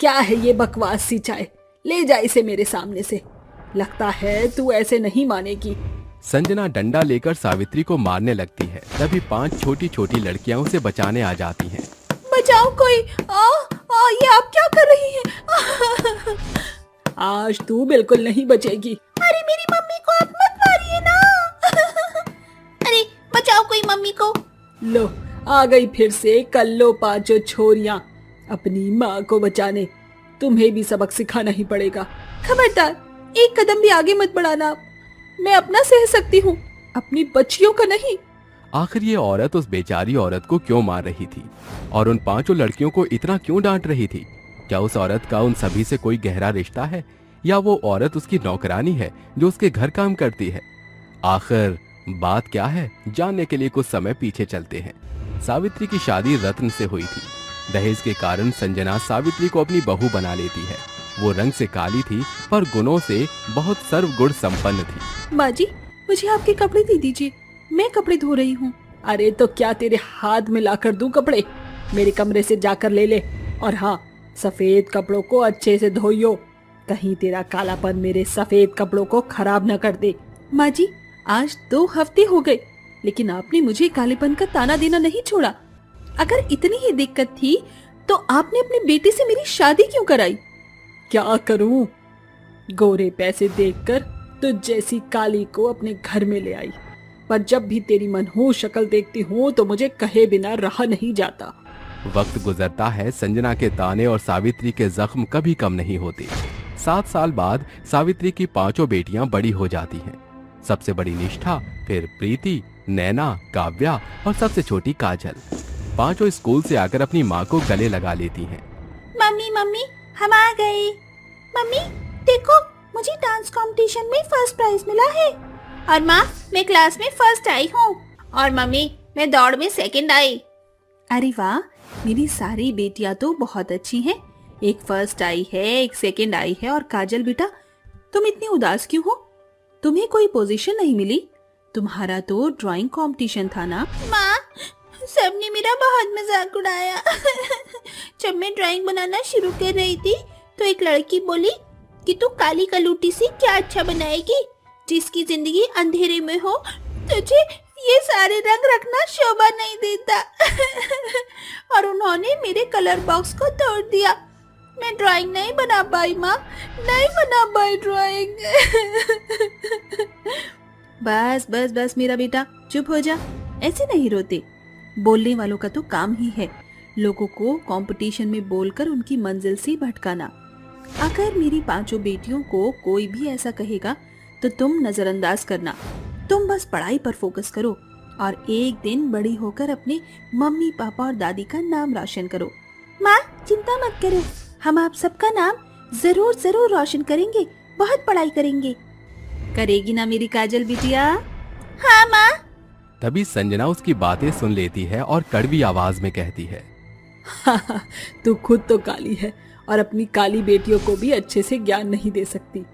क्या है ये बकवास सी चाय? ले जा इसे मेरे सामने से। लगता है तू ऐसे नहीं मानेगी। संजना डंडा लेकर सावित्री को मारने लगती है। तभी 5 छोटी छोटी लड़कियां उसे बचाने आ जाती हैं। बचाओ कोई! ये आप क्या कर रही हैं? आज तू बिल्कुल नहीं बचेगी। अरे मेरी मम्मी को आप मत मारिए ना। अरे बचाओ कोई मम्मी को। लो आ गई फिर से कल्लो पांचों छोरियां अपनी माँ को बचाने। तुम्हें भी सबक सिखाना ही पड़ेगा। खबरदार, एक कदम भी आगे मत बढ़ाना। मैं अपना सह सकती हूँ, अपनी बच्चियों का नहीं। आखिर ये औरत उस बेचारी औरत को क्यों मार रही थी और उन 5 लड़कियों को इतना क्यों डांट रही थी? क्या उस औरत का उन सभी से कोई गहरा रिश्ता है या वो औरत उसकी नौकरानी है जो उसके घर काम करती है? आखिर बात क्या है, जानने के लिए कुछ समय पीछे चलते हैं। सावित्री की शादी रत्न से हुई थी। दहेज के कारण संजना सावित्री को अपनी बहू बना लेती है। वो रंग से काली थी पर गुणों से बहुत सर्वगुण संपन्न थी। माँ जी, मुझे आपके कपड़े दे दीजिए, मैं कपड़े धो रही हूँ। अरे तो क्या तेरे हाथ में लाकर दूं कपड़े? मेरे कमरे से जाकर ले ले। और हाँ, सफेद कपड़ों को अच्छे से धोइयो, कहीं तेरा कालापन मेरे सफेद कपड़ों को खराब न कर दे। माँ जी, आज 2 हफ्ते हो गए लेकिन आपने मुझे कालेपन का ताना देना नहीं छोड़ा। अगर इतनी ही दिक्कत थी तो आपने अपने बेटे से मेरी शादी क्यों कराई? क्या करूं? गोरे पैसे देखकर तुझ जैसी काली को अपने घर में ले आई, पर जब भी तेरी मनहूस शक्ल देखती हूँ तो मुझे कहे बिना रहा नहीं जाता। वक्त गुजरता है, संजना के ताने और सावित्री के जख्म कभी कम नहीं होते। 7 साल बाद सावित्री की 5 बेटियां बड़ी हो जाती हैं। सबसे बड़ी निष्ठा, फिर प्रीति, नैना, काव्या और सबसे छोटी काजल। 5 स्कूल से आकर अपनी माँ को गले लगा लेती हैं। मम्मी मम्मी हम आ गए। मम्मी देखो, मुझे डांस कंपटीशन में फर्स्ट प्राइज मिला है। और माँ, मैं क्लास में फर्स्ट आई हूँ। और मम्मी, मैं दौड़ में सेकंड आई। अरे वाह, मेरी सारी बेटियां तो बहुत अच्छी हैं। एक फर्स्ट आई है, एक सेकंड आई है। और काजल बेटा, तुम इतनी उदास क्यों हो? तुम्हें कोई पोजीशन नहीं मिली? तुम्हारा तो ड्राइंग कंपटीशन था ना? माँ, सबने मेरा बहुत मजाक उड़ाया। जब मैं ड्राइंग बनाना शुरू कर रही थी तो एक लड़की बोली कि तू काली कलूटी सी क्या अच्छा बनाएगी, जिसकी जिंदगी अंधेरे में हो तुझे ये सारे रंग रखना शोभा नहीं देता। और उन्होंने मेरे कलर बॉक्स को तोड़ दिया। मैं ड्राइंग नहीं बना पाई माँ, नहीं बना पाई ड्राइंग। बस बस बस मेरा बेटा, चुप हो जा। ऐसे नहीं रोते। बोलने वालों का तो काम ही है लोगों को कंपटीशन में बोलकर उनकी मंजिल से भटकाना। अगर मेरी 5 बेटियों को कोई भी ऐसा कहेगा तो तुम नजरअंदाज करना। तुम बस पढ़ाई पर फोकस करो और एक दिन बड़ी होकर अपने मम्मी पापा और दादी का नाम रोशन करो। माँ चिंता मत करो, हम आप सबका नाम जरूर जरूर रोशन करेंगे, बहुत पढ़ाई करेंगे। करेगी ना मेरी काजल बिटिया? हाँ माँ। तभी संजना उसकी बातें सुन लेती है और कड़वी आवाज में कहती है, तू खुद तो काली है और अपनी काली बेटियों को भी अच्छे से ज्ञान नहीं दे सकती।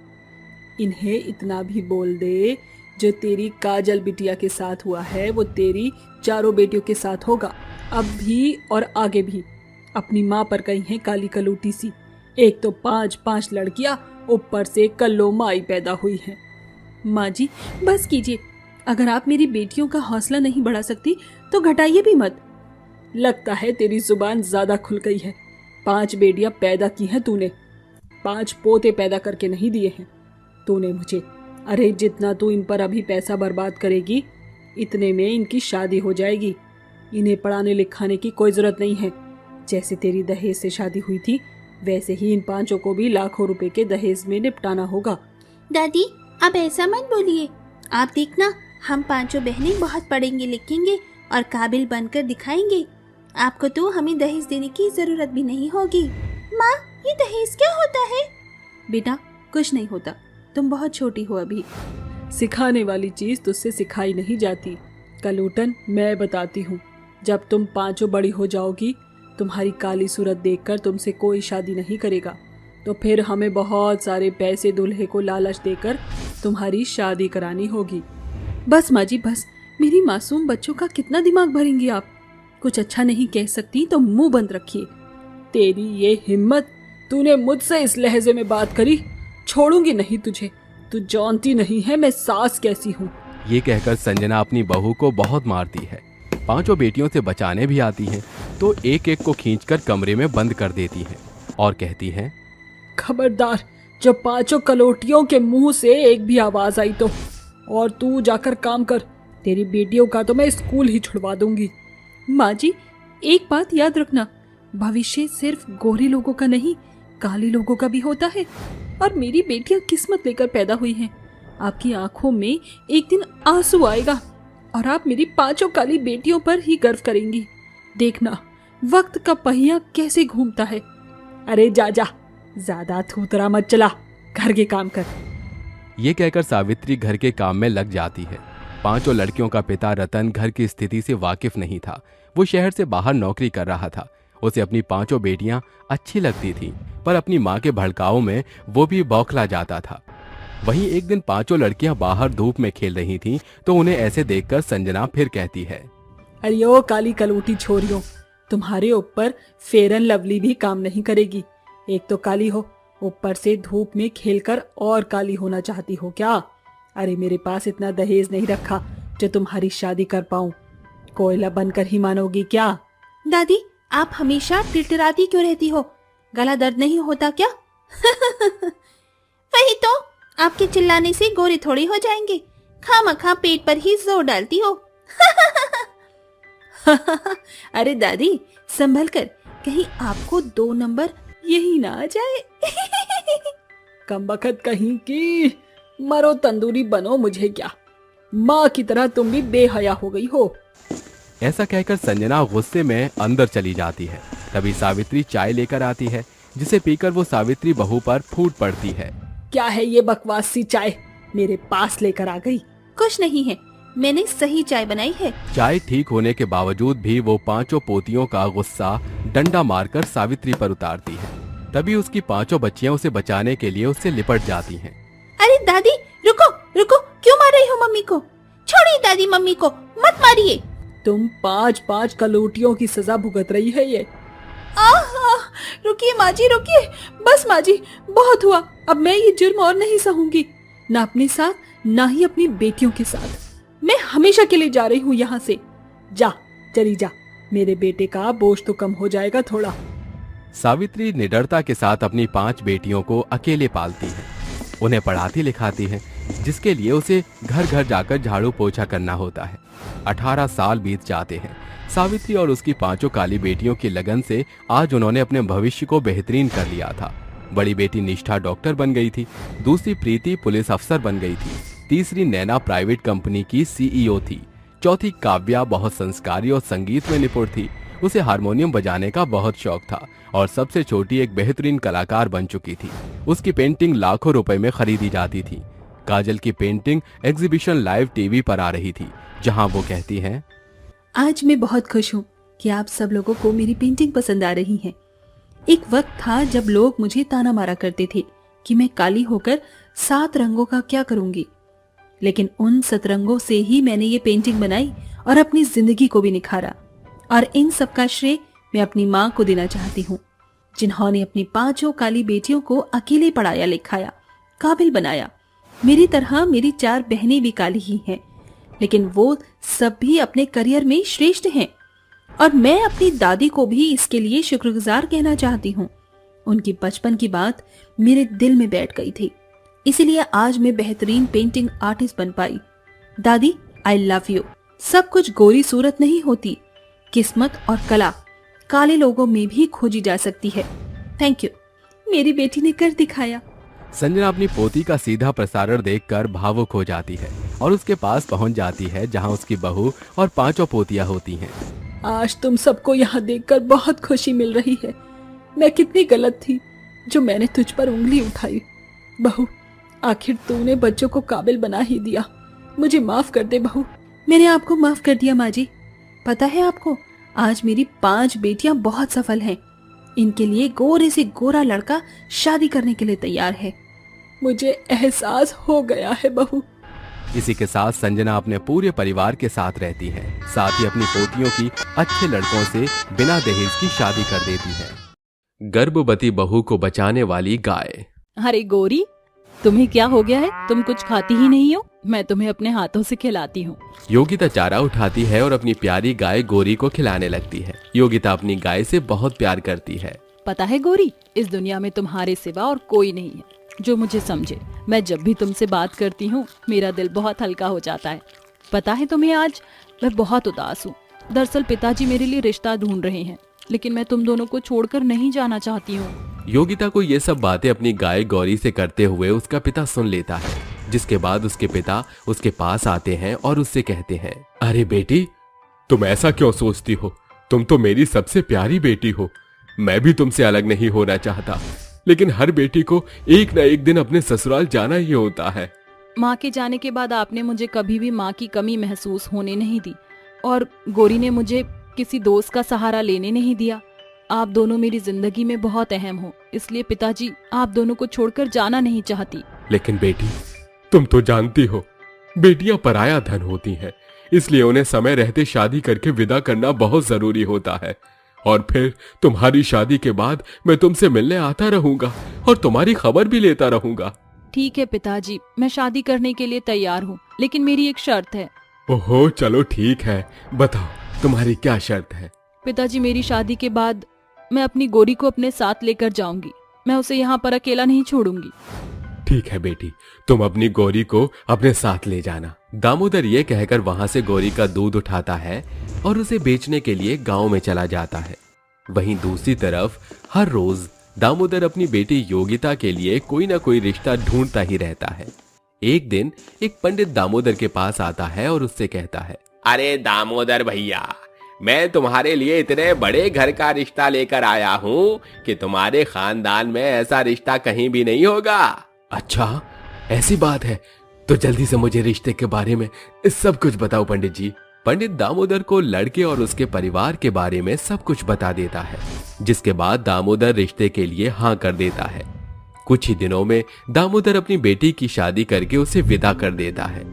इन्हें इतना भी बोल दे, जो तेरी काजल बिटिया के साथ हुआ है वो तेरी 4 बेटियों के साथ होगा, अब भी और आगे भी। अपनी माँ पर कही है काली कलूटी सी। एक तो 5 लड़कियां, ऊपर से कल्लो माई पैदा हुई है। माँ जी बस कीजिए, अगर आप मेरी बेटियों का हौसला नहीं बढ़ा सकती तो घटाइए भी मत। लगता है तेरी जुबान ज्यादा खुल गई है। 5 बेटियां पैदा की हैं तूने, 5 पोते पैदा करके नहीं दिए हैं तूने मुझे। अरे जितना तू इन पर अभी पैसा बर्बाद करेगी, इतने में इनकी शादी हो जाएगी। इन्हें पढ़ाने लिखाने की कोई जरूरत नहीं है। जैसे तेरी दहेज से शादी हुई थी, वैसे ही इन 5 को भी लाखों रुपए के दहेज में निपटाना होगा। दादी अब ऐसा मत बोलिए। आप देखना, हम 5 बहनें बहुत पढ़ेंगे लिखेंगे और काबिल बनकर दिखाएंगे। आपको तो हमें दहेज देने की जरूरत भी नहीं होगी। माँ, ये दहेज क्या होता है? बेटा कुछ नहीं होता, तुम बहुत छोटी हो अभी। सिखाने वाली चीज तुझसे सिखाई नहीं जाती। कलूटन, मैं बताती हूँ, जब तुम 5 बड़ी हो जाओगी, तुम्हारी काली सूरत देखकर तुमसे कोई शादी नहीं करेगा, तो फिर हमें बहुत सारे पैसे दूल्हे को लालच देकर तुम्हारी शादी करानी होगी। बस माँ जी बस, मेरी मासूम बच्चों का कितना दिमाग भरेंगी आप? कुछ अच्छा नहीं कह सकती तो मुंह बंद रखिए। तेरी ये हिम्मत तूने मुझसे इस लहजे में बात करी? छोड़ूंगी नहीं तुझे। तू जानती नहीं है मैं सास कैसी हूँ। ये कहकर संजना अपनी बहू को बहुत मारती है। पांचों बेटियों से बचाने भी आती हैं, तो एक एक को खींचकर कमरे में बंद कर देती हैं और कहती हैं, खबरदार, जब पांचों कलोटियों के मुंह से एक भी आवाज आई तो, और तू जाकर काम कर। तेरी बेटियों का तो मैं स्कूल ही छुड़वा दूंगी। माँ जी, एक बात याद रखना, भविष्य सिर्फ गोरे लोगों का नहीं, काले लोगों का भी होता है। और मेरी बेटियां किस्मत लेकर पैदा हुई हैं। आपकी आंखों में एक दिन आंसू आएगा और आप मेरी पांचों काली बेटियों पर ही गर्व करेंगी। देखना वक्त का पहिया कैसे घूमता है। अरे जा जा, ज्यादा थूतरा मत चला, घर के काम कर। ये कहकर सावित्री घर के काम में लग जाती है। पांचों लड़कियों का पिता रतन घर की स्थिति से वाकिफ नहीं था। वो शहर से बाहर नौकरी कर रहा था। उसे अपनी पांचों बेटियां अच्छी लगती थीं, पर अपनी मां के भड़काऊ में वो भी बौखला जाता था। वहीं एक दिन पांचों लड़कियां बाहर धूप में खेल रही थीं, तो उन्हें ऐसे देखकर संजना फिर कहती है, अरे ओ काली कलूटी छोरियों, तुम्हारे ऊपर फेयर एंड लवली भी काम नहीं करेगी। एक तो काली हो, ऊपर से धूप में खेलकर और काली होना चाहती हो क्या? अरे मेरे पास इतना दहेज नहीं रखा जो तुम्हारी शादी कर पाऊं। कोयला बनकर ही मानोगी क्या? दादी, आप हमेशा टिटराती क्यों रहती हो? गला दर्द नहीं होता क्या? वही तो, आपके चिल्लाने से गोरे थोड़ी हो जाएंगे। खामखा पेट पर ही जोर डालती हो। अरे दादी, संभल कर, कहीं आपको 2 नंबर यही ना आ जाए। कमबख्त कहीं की, मरो तंदूरी बनो मुझे क्या। माँ की तरह तुम भी बेहया हो गई हो। ऐसा कहकर संजना गुस्से में अंदर चली जाती है। तभी सावित्री चाय लेकर आती है, जिसे पीकर वो सावित्री बहू पर फूट पड़ती है। क्या है ये बकवास सी चाय मेरे पास लेकर आ गई? कुछ नहीं है, मैंने सही चाय बनाई है। चाय ठीक होने के बावजूद भी वो पांचों पोतियों का गुस्सा डंडा मारकर सावित्री पर उतारती है। तभी उसकी पांचों बच्चियां उसे बचाने के लिए उससे लिपट जाती हैं। अरे दादी, रुको रुको, क्यों मार रही हो मम्मी को? छोड़िए दादी, मम्मी को मत मारिए। तुम 5-5 कलोटियों की सजा भुगत रही है ये। रुकिए माँ जी, रुकिए। बस माँ जी, बहुत हुआ। अब मैं ये जुर्म और नहीं सहूंगी, ना अपने साथ ना ही अपनी बेटियों के साथ। मैं हमेशा के लिए जा रही हूँ यहाँ से। जा, चली जा, मेरे बेटे का बोझ तो कम हो जाएगा थोड़ा। सावित्री निडरता के साथ अपनी 5 बेटियों को अकेले पालती है। उन्हें पढ़ाती लिखाती है, जिसके लिए उसे घर घर जाकर झाड़ू पोछा करना होता है। 18 साल बीत जाते हैं। सावित्री और उसकी पांचों काली बेटियों की लगन से आज उन्होंने अपने भविष्य को बेहतरीन कर लिया था। बड़ी बेटी निष्ठा डॉक्टर बन गई थी, दूसरी प्रीति पुलिस अफसर बन गई थी, तीसरी नैना प्राइवेट कंपनी की CEO थी, चौथी काव्या बहुत संस्कारी और संगीत में निपुण थी। उसे हारमोनियम बजाने का बहुत शौक था और सबसे छोटी एक बेहतरीन कलाकार बन चुकी थी। उसकी पेंटिंग लाखों रुपए में खरीदी जाती थी। काजल की पेंटिंग एग्जीबिशन लाइव टीवी पर आ रही थी, जहां वो कहती हैं, आज मैं बहुत खुश हूँ कि आप सब लोगों को मेरी पेंटिंग पसंद आ रही है। एक वक्त था जब लोग मुझे ताना मारा करते थे कि मैं काली होकर 7 रंगों का क्या करूंगी, लेकिन उन 7 रंगों से ही मैंने ये पेंटिंग बनाई और अपनी जिंदगी को भी निखारा। और इन सब का श्रेय मैं अपनी माँ को देना चाहती हूँ, जिन्होंने अपनी 5 काली बेटियों को अकेले पढ़ाया लिखाया, काबिल बनाया। मेरी तरह मेरी 4 बहनें भी काली ही हैं, लेकिन वो सब भी अपने करियर में श्रेष्ठ हैं। और मैं अपनी दादी को भी इसके लिए शुक्रगुजार कहना चाहती हूँ। उनकी बचपन की बात मेरे दिल में बैठ गई थी, इसीलिए आज मैं बेहतरीन पेंटिंग आर्टिस्ट बन पाई। दादी, आई लव यू। सब कुछ गोरी सूरत नहीं होती, किस्मत और कला काले लोगों में भी खोजी जा सकती है। थैंक यू, मेरी बेटी ने कर दिखाया। संजना अपनी पोती का सीधा प्रसारण देखकर भावुक हो जाती है और उसके पास पहुंच जाती है, जहां उसकी बहू और 5 पोतियां होती हैं। आज तुम सबको यहाँ देखकर बहुत खुशी मिल रही है। मैं कितनी गलत थी जो मैंने तुझ पर उंगली उठाई। बहू, आखिर तूने बच्चों को काबिल बना ही दिया। मुझे माफ कर दे बहू। मैंने आपको माफ कर दिया माँ जी। पता है आपको, आज मेरी 5 बेटियां बहुत सफल हैं। इनके लिए गोरे से गोरा लड़का शादी करने के लिए तैयार है। मुझे एहसास हो गया है बहू। इसी के साथ संजना अपने पूरे परिवार के साथ रहती है, साथ ही अपनी पोतियों की अच्छे लड़कों से बिना दहेज की शादी कर देती है। गर्भवती बहू को बचाने वाली गाय। अरे गोरी, तुम्हें क्या हो गया है? तुम कुछ खाती ही नहीं हो। मैं तुम्हें अपने हाथों से खिलाती हूँ। योगिता चारा उठाती है और अपनी प्यारी गाय गोरी को खिलाने लगती है। योगिता अपनी गाय से बहुत प्यार करती है। पता है गोरी, इस दुनिया में तुम्हारे सिवा और कोई नहीं है जो मुझे समझे। मैं जब भी तुमसे बात करती हूँ मेरा दिल बहुत हल्का हो जाता है। पता है तुम्हें, आज मैं बहुत उदास हूँ। दरअसल पिताजी मेरे लिए रिश्ता ढूंढ रहे हैं, लेकिन मैं तुम दोनों को छोड़कर नहीं जाना चाहती हूँ। योगिता को ये सब बातें अपनी गाय गौरी से करते हुए उसका पिता सुन लेता है, जिसके बाद उसके पिता उसके पास आते हैं और उससे कहते हैं, अरे बेटी, तुम ऐसा क्यों सोचती हो? तुम तो मेरी सबसे प्यारी बेटी हो। मैं भी तुमसे अलग नहीं होना चाहता, लेकिन हर बेटी को एक न एक दिन अपने ससुराल जाना ही होता है। माँ के जाने के बाद आपने मुझे कभी भी माँ की कमी महसूस होने नहीं दी, और गोरी ने मुझे किसी दोस्त का सहारा लेने नहीं दिया। आप दोनों मेरी जिंदगी में बहुत अहम हो, इसलिए पिताजी आप दोनों को छोड़कर जाना नहीं चाहती। लेकिन बेटी, तुम तो जानती हो, बेटियां पराया धन होती हैं, इसलिए उन्हें समय रहते शादी करके विदा करना बहुत जरूरी होता है। और फिर तुम्हारी शादी के बाद मैं तुमसे मिलने आता रहूंगा और तुम्हारी खबर भी लेता रहूंगा। ठीक है पिताजी, मैं शादी करने के लिए तैयार हूँ, लेकिन मेरी एक शर्त है। ओहो, चलो ठीक है, बताओ तुम्हारी क्या शर्त है? पिताजी, मेरी शादी के बाद मैं अपनी गोरी को अपने साथ लेकर जाऊंगी। मैं उसे यहाँ पर अकेला नहीं छोड़ूंगी। ठीक है बेटी, तुम अपनी गोरी को अपने साथ ले जाना। दामोदर ये कहकर वहां से गोरी का दूध उठाता है और उसे बेचने के लिए गांव में चला जाता है। वहीं दूसरी तरफ हर रोज दामोदर अपनी बेटी योगिता के लिए कोई ना कोई रिश्ता ढूंढता ही रहता है। एक दिन एक पंडित दामोदर के पास आता है और उससे कहता है, अरे दामोदर भैया, मैं तुम्हारे लिए इतने बड़े घर का रिश्ता लेकर आया हूँ कि तुम्हारे खानदान में ऐसा रिश्ता कहीं भी नहीं होगा। अच्छा, ऐसी बात है? तो जल्दी से मुझे रिश्ते के बारे में सब कुछ बताओ पंडित जी। पंडित दामोदर को लड़के और उसके परिवार के बारे में सब कुछ बता देता है, जिसके बाद दामोदर रिश्ते के लिए हाँ कर देता है। कुछ ही दिनों में दामोदर अपनी बेटी की शादी करके उसे विदा कर देता है।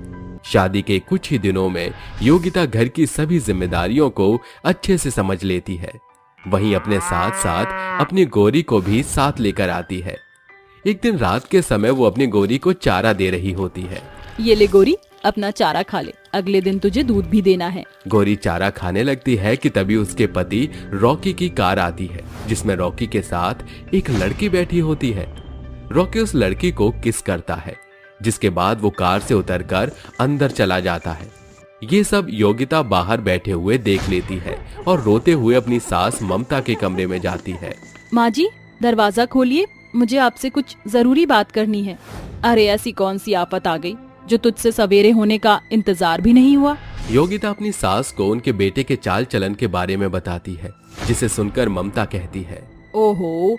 शादी के कुछ ही दिनों में योगिता घर की सभी जिम्मेदारियों को अच्छे से समझ लेती है। वहीं अपने साथ साथ अपनी गोरी को भी साथ लेकर आती है। एक दिन रात के समय वो अपनी गोरी को चारा दे रही होती है। ये ले गोरी, अपना चारा खा ले, अगले दिन तुझे दूध भी देना है। गोरी चारा खाने लगती है कि तभी उसके पति रॉकी की कार आती है, जिसमें रॉकी के साथ एक लड़की बैठी होती है। रॉकी उस लड़की को किस करता है, जिसके बाद वो कार से उतरकर अंदर चला जाता है। ये सब योगिता बाहर बैठे हुए देख लेती है और रोते हुए अपनी सास ममता के कमरे में जाती है। माँ जी, दरवाजा खोलिए, मुझे आपसे कुछ जरूरी बात करनी है। अरे ऐसी कौन सी आफत आ गई जो तुझसे सवेरे होने का इंतजार भी नहीं हुआ? योगिता अपनी सास को उनके बेटे के चाल चलन के बारे में बताती है, जिसे सुनकर ममता कहती है, ओहो,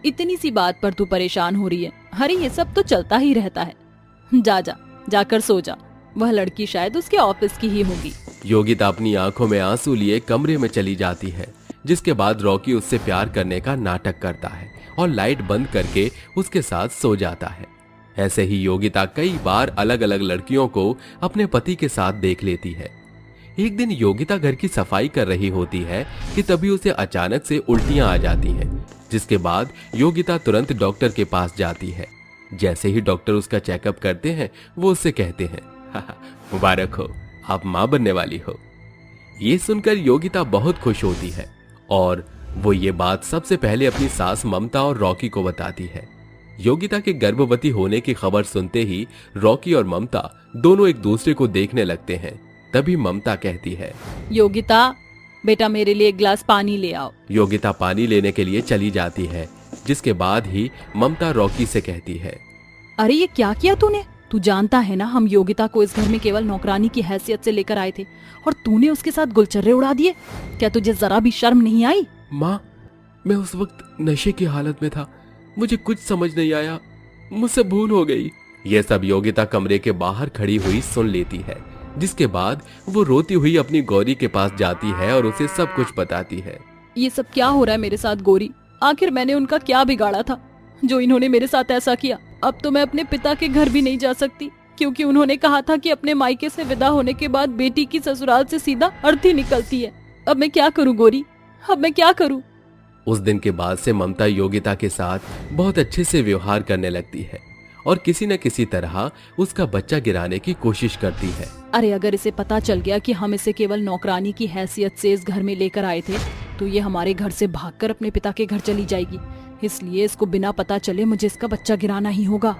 इतनी सी बात पर तू परेशान हो रही है? अरे ये सब तो चलता ही रहता है। जाकर सो जा, वह लड़की शायद उसके ऑफिस की ही होगी। योगिता अपनी आंखों में आंसू लिए कमरे में चली जाती है, जिसके बाद रॉकी उससे प्यार करने का नाटक करता है और लाइट बंद करके उसके साथ सो जाता है। ऐसे ही योगिता कई बार अलग अलग लड़कियों को अपने पति के साथ देख लेती है। एक दिन योगिता घर की सफाई कर रही होती है कि तभी उसे अचानक से उल्टियां आ जाती हैं, जिसके बाद योगिता तुरंत डॉक्टर के पास जाती है। जैसे ही डॉक्टर उसका चेकअप करते हैं, वो उससे कहते हैं, मुबारक हो, आप मां बनने वाली हो। ये सुनकर योगिता बहुत खुश होती है और वो ये बात सबसे पहले अपनी सास ममता और रॉकी को बताती है। योगिता के गर्भवती होने की खबर सुनते ही रॉकी और ममता दोनों एक दूसरे को देखने लगते हैं। तभी ममता कहती है, योगिता बेटा, मेरे लिए एक गिलास पानी ले आओ। योगिता पानी लेने के लिए चली जाती है, जिसके बाद ही ममता रॉकी से कहती है, अरे ये क्या किया तूने? तू जानता है ना, हम योगिता को इस घर में केवल नौकरानी की हैसियत से लेकर आए थे और तूने उसके साथ गुलचर्रे उड़ा दिए। क्या तुझे जरा भी शर्म नहीं आई? माँ, मैं उस वक्त नशे की हालत में था, मुझे कुछ समझ नहीं आया, मुझसे भूल हो गई। यह सब योगिता कमरे के बाहर खड़ी हुई सुन लेती है, जिसके बाद वो रोती हुई अपनी गौरी के पास जाती है और उसे सब कुछ बताती है। ये सब क्या हो रहा है मेरे साथ गौरी? आखिर मैंने उनका क्या बिगाड़ा था जो इन्होंने मेरे साथ ऐसा किया? अब तो मैं अपने पिता के घर भी नहीं जा सकती, क्योंकि उन्होंने कहा था कि अपने मायके से विदा होने के बाद बेटी की ससुराल से सीधा अर्थी निकलती है। अब मैं क्या करूं गौरी, अब मैं क्या करूं? उस दिन के बाद से ममता योगिता के साथ बहुत अच्छे से व्यवहार करने लगती है और किसी न किसी तरह उसका बच्चा गिराने की कोशिश करती है। अरे अगर इसे पता चल गया कि हम इसे केवल नौकरानी की हैसियत से इस घर में लेकर आए थे तो ये हमारे घर से भागकर अपने पिता के घर चली जाएगी। इसलिए इसको बिना पता चले मुझे इसका बच्चा गिराना ही होगा।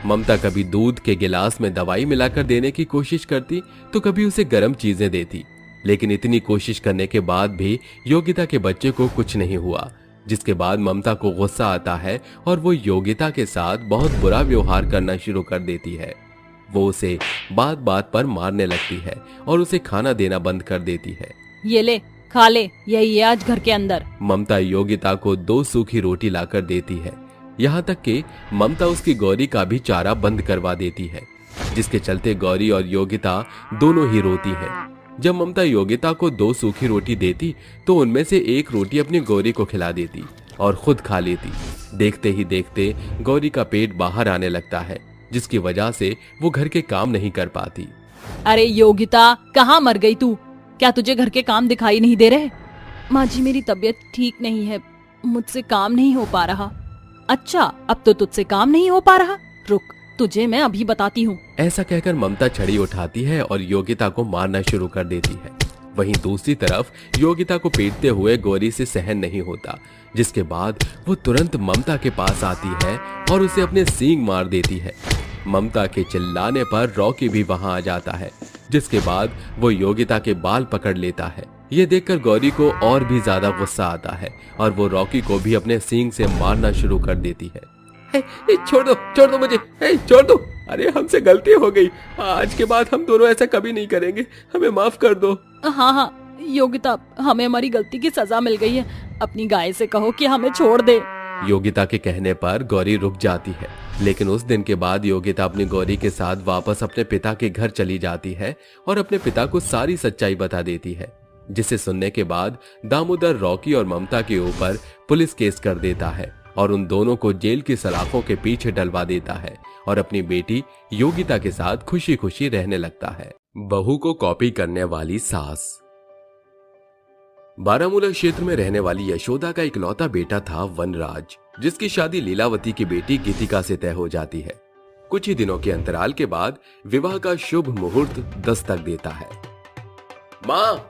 ममता कभी दूध के गिलास में दवाई मिलाकर देने की कोशिश करती तो कभी उसे गर्म चीजें देती, लेकिन इतनी कोशिश करने के बाद भी योगिता के बच्चे को कुछ नहीं हुआ, जिसके बाद ममता को गुस्सा आता है और वो योगिता के साथ बहुत बुरा व्यवहार करना शुरू कर देती है। वो उसे बात बात पर मारने लगती है और उसे खाना देना बंद कर देती है। ये ले खा ले, यही है आज घर के अंदर। ममता योगिता को 2 सूखी रोटी लाकर देती है। यहाँ तक कि ममता उसकी गौरी का भी चारा बंद करवा देती है, जिसके चलते गौरी और योगिता दोनों ही रोती है। जब ममता योगिता को 2 सूखी रोटी देती तो उनमें से एक रोटी अपनी गौरी को खिला देती और खुद खा लेती। देखते ही देखते गौरी का पेट बाहर आने लगता है, जिसकी वजह से वो घर के काम नहीं कर पाती। अरे योगिता, कहाँ मर गई तू? क्या तुझे घर के काम दिखाई नहीं दे रहे? माँ जी, मेरी तबीयत ठीक नहीं है, मुझसे काम नहीं हो पा रहा। अच्छा, अब तो तुझसे काम नहीं हो पा रहा? रुक, तुझे मैं अभी बताती हूँ। ऐसा कहकर ममता छड़ी उठाती है और योगिता को मारना शुरू कर देती है। वहीं दूसरी तरफ योगिता को पीटते हुए गौरी से सहन नहीं होता, जिसके बाद वो तुरंत ममता के पास आती है और उसे अपने सींग मार देती है। ममता के चिल्लाने पर रॉकी भी वहां आ जाता है, जिसके बाद वो योगिता के बाल पकड़ लेता है। ये देखकर गौरी को और भी ज्यादा गुस्सा आता है और वो रॉकी को भी अपने सींग से मारना शुरू कर देती है। छोड़ दो मुझे, छोड़ दो। अरे हमसे गलती हो गई, आज के बाद हम दोनों ऐसा कभी नहीं करेंगे, हमें माफ कर दो। हाँ योगिता, हमें हमारी गलती की सजा मिल गई है, अपनी गाय से कहो कि हमें छोड़ दे। योगिता के कहने पर गौरी रुक जाती है, लेकिन उस दिन के बाद योगिता अपनी गौरी के साथ वापस अपने पिता के घर चली जाती है और अपने पिता को सारी सच्चाई बता देती है, जिसे सुनने के बाद दामोदर रॉकी और ममता के ऊपर पुलिस केस कर देता है और उन दोनों को जेल की सलाखों के पीछे डलवा देता है और अपनी बेटी योगिता के साथ खुशी खुशी रहने लगता है। बहू को कॉपी करने वाली सास। बारामूला क्षेत्र में रहने वाली यशोदा का इकलौता बेटा था वनराज, जिसकी शादी लीलावती की बेटी गीतिका से तय हो जाती है। कुछ ही दिनों के अंतराल के बाद विवाह का शुभ मुहूर्त दस्तक देता है। माँ,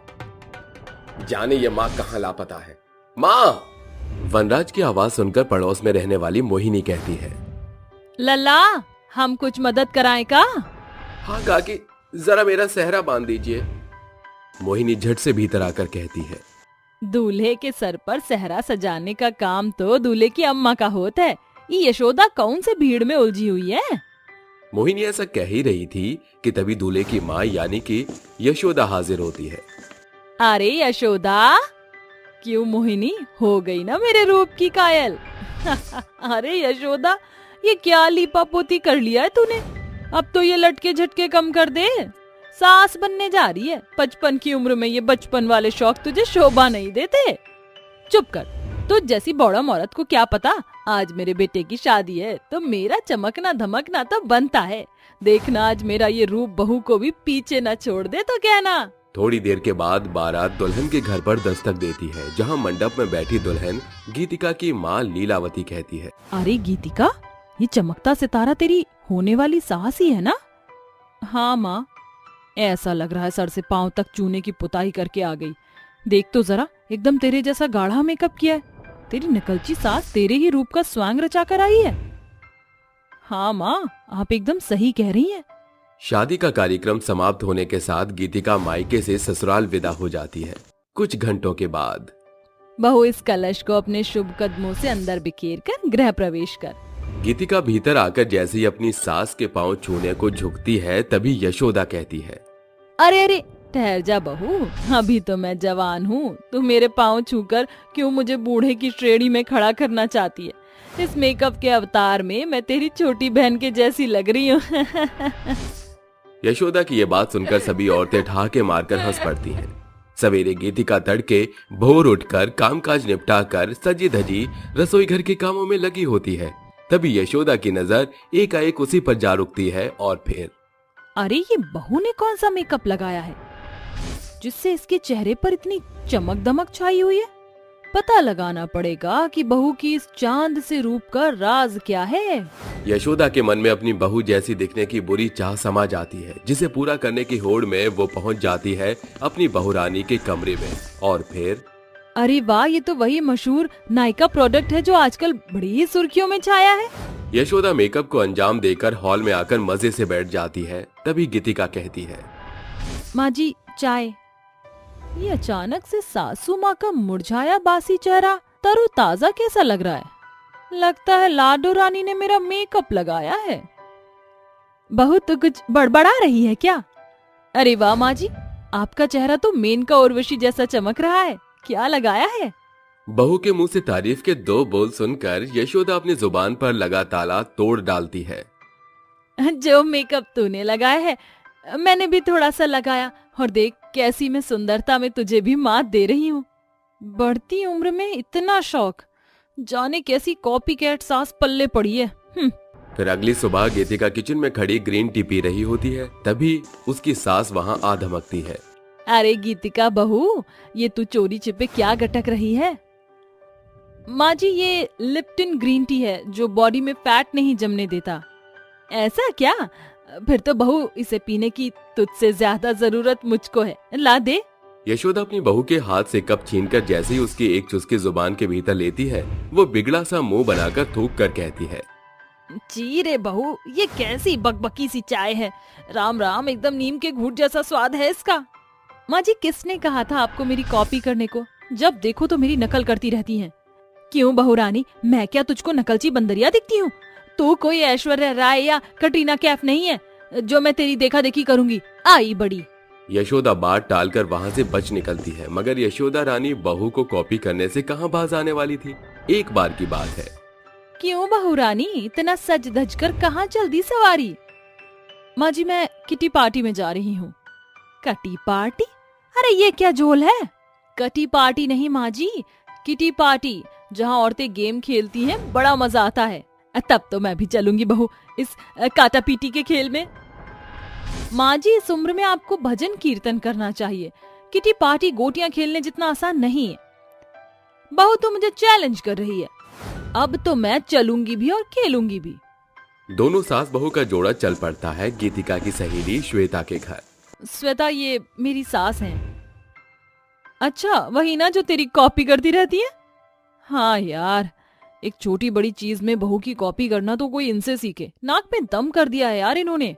जाने ये माँ कहाँ लापता है। माँ, वनराज की आवाज सुनकर पड़ोस में रहने वाली मोहिनी कहती है। लल्ला, हम कुछ मदद कराएं का? हाँ काकी, जरा मेरा सेहरा बांध दीजिए। मोहिनी झट से भीतर आकर कहती है। दूल्हे के सर पर सेहरा सजाने का काम तो दूल्हे की अम्मा का होता है, ये यशोदा कौन से भीड़ में उलझी हुई है? मोहिनी ऐसा कह ही रही थी कि तभी दूल्हे की माँ यानी कि यशोदा हाजिर होती है। अरे यशोदा, क्यों मोहिनी, हो गई ना मेरे रूप की कायल? अरे यशोदा, ये क्या लीपापोती कर लिया है तूने? अब तो ये लटके झटके कम कर दे, सास बनने जा रही है। 55 की उम्र में ये बचपन वाले शौक तुझे शोभा नहीं देते। चुप कर, तुझ जैसी बौड़म औरत को क्या पता आज मेरे बेटे की शादी है तो मेरा चमकना धमकना तो बनता है। देखना आज मेरा ये रूप बहू को भी पीछे न छोड़ दे तो कहना। थोड़ी देर के बाद बारात दुल्हन के घर पर दस्तक देती है, जहां मंडप में बैठी दुल्हन गीतिका की माँ लीलावती कहती है। अरे गीतिका, ये चमकता सितारा तेरी होने वाली सास ही है ना? हाँ माँ, ऐसा लग रहा है सर से पांव तक चूने की पुताई करके आ गई। देख तो जरा, एकदम तेरे जैसा गाढ़ा मेकअप किया है। तेरी नकलची सास तेरे ही रूप का स्वांग रचा कर आई है। हाँ माँ, आप एकदम सही कह रही हैं। शादी का कार्यक्रम समाप्त होने के साथ गीतिका मायके से ससुराल विदा हो जाती है। कुछ घंटों के बाद बहू, इस कलश को अपने शुभ कदमों से अंदर बिखेर कर गृह प्रवेश कर। गीतिका भीतर आकर जैसे ही अपनी सास के पांव छूने को झुकती है, तभी यशोदा कहती है। अरे अरे, ठहर जा बहू, अभी तो मैं जवान हूँ, तू मेरे पाँव छूकर क्यों मुझे बूढ़े की श्रेणी में खड़ा करना चाहती है? इस मेकअप के अवतार में मैं तेरी छोटी बहन के जैसी लग रही हूँ। यशोदा की ये बात सुनकर सभी औरतें ठहाके मारकर हंस पड़ती हैं। सवेरे गीतिका तड़के भोर उठकर कामकाज निपटाकर सजी धजी रसोई घर के कामों में लगी होती है। तभी यशोदा की नजर एकाएक उसी पर जा रुकती है और फिर, अरे ये बहू ने कौन सा मेकअप लगाया है जिससे इसके चेहरे पर इतनी चमक दमक छाई हुई है? पता लगाना पड़ेगा कि बहू की इस चांद से रूप का राज क्या है। यशोदा के मन में अपनी बहू जैसी दिखने की बुरी चाह समा जाती है, जिसे पूरा करने की होड़ में वो पहुंच जाती है अपनी बहुरानी के कमरे में। और फिर अरे वाह, ये तो वही मशहूर नायका प्रोडक्ट है जो आजकल बड़ी ही सुर्खियों में छाया है। यशोदा मेकअप को अंजाम देकर हॉल में आकर मजे से बैठ जाती है। तभी गीतिका कहती है, माँ जी चाय। ये अचानक से सासू माँ का मुरझाया बासी चेहरा तरोताजा कैसा लग रहा है। लगता है लाडो रानी ने मेरा मेकअप लगाया है। बहू तो कुछ बड़बड़ा रही है क्या? अरे वाह माँ जी, आपका चेहरा तो मेनका उर्वशी जैसा चमक रहा है। क्या लगाया है? बहू के मुंह से तारीफ के 2 बोल सुनकर यशोदा अपनी जुबान पर लगा ताला तोड़ डालती है। जो मेकअप तूने लगाया है मैंने भी थोड़ा सा लगाया, और देख कैसी मैं सुंदरता में तुझे भी मात दे रही हूँ। बढ़ती उम्र में इतना शौक, जाने कैसी कॉपी कैट सास पल्ले पड़ी है। फिर अगली सुबह गीतिका किचन में खड़ी ग्रीन टी पी रही होती है। तभी उसकी सास वहाँ आ धमकती है। अरे गीतिका बहू, ये तू चोरी छिपे क्या गटक रही है? माँ जी, ये लिप्टन ग्रीन टी है जो बॉडी में फैट नहीं जमने देता। ऐसा क्या? फिर तो बहू इसे पीने की तुझसे ज्यादा जरूरत मुझको है, ला दे। यशोदा अपनी बहू के हाथ से कप छीनकर जैसे ही उसकी एक चुस्की जुबान के भीतर लेती है, वो बिगड़ा सा मुंह बनाकर थूक कर कहती है, जी रे बहू, ये कैसी बकबकी सी चाय है। राम राम, एकदम नीम के घूंट जैसा स्वाद है इसका। माँ जी, किसने कहा था आपको मेरी कॉपी करने को? जब देखो तो मेरी नकल करती रहती हैं। क्यों बहू रानी, मैं क्या तुझको नकलची बंदरिया दिखती हूँ? तू कोई ऐश्वर्या राय या कटरीना कैफ नहीं है जो मैं तेरी देखा देखी करूंगी। आई बड़ी। यशोदा बात टालकर वहाँ से बच निकलती है, मगर यशोदा रानी बहू को कॉपी करने से कहाँ बाज आने वाली थी। एक बार की बात है। क्यों बहू रानी, इतना सज धज कर कहाँ चल दी सवारी? माँ जी, मैं किटी पार्टी में जा रही हूँ। कटी पार्टी? अरे ये क्या झोल है? कटी पार्टी नहीं माँ जी, किटी पार्टी, जहाँ औरतें गेम खेलती हैं, बड़ा मजा आता है। तब तो मैं भी चलूंगी बहू इस काटा पीटी के खेल में। माँ जी, इस उम्र में आपको भजन कीर्तन करना चाहिए। किटी पार्टी गोटियां खेलने जितना आसान नहीं है। बहू तो मुझे चैलेंज कर रही है। अब तो मैं चलूंगी भी और खेलूंगी भी। दोनों सास बहू का जोड़ा चल पड़ता है गीतिका की सहेली श्वेता के घर। श्वेता, ये मेरी सास हैं। अच्छा, वही ना जो तेरी कॉपी करती रहती है? हाँ यार, एक छोटी बड़ी चीज में बहू की कॉपी करना तो कोई इनसे सीखे। नाक में दम कर दिया है यार इन्होंने।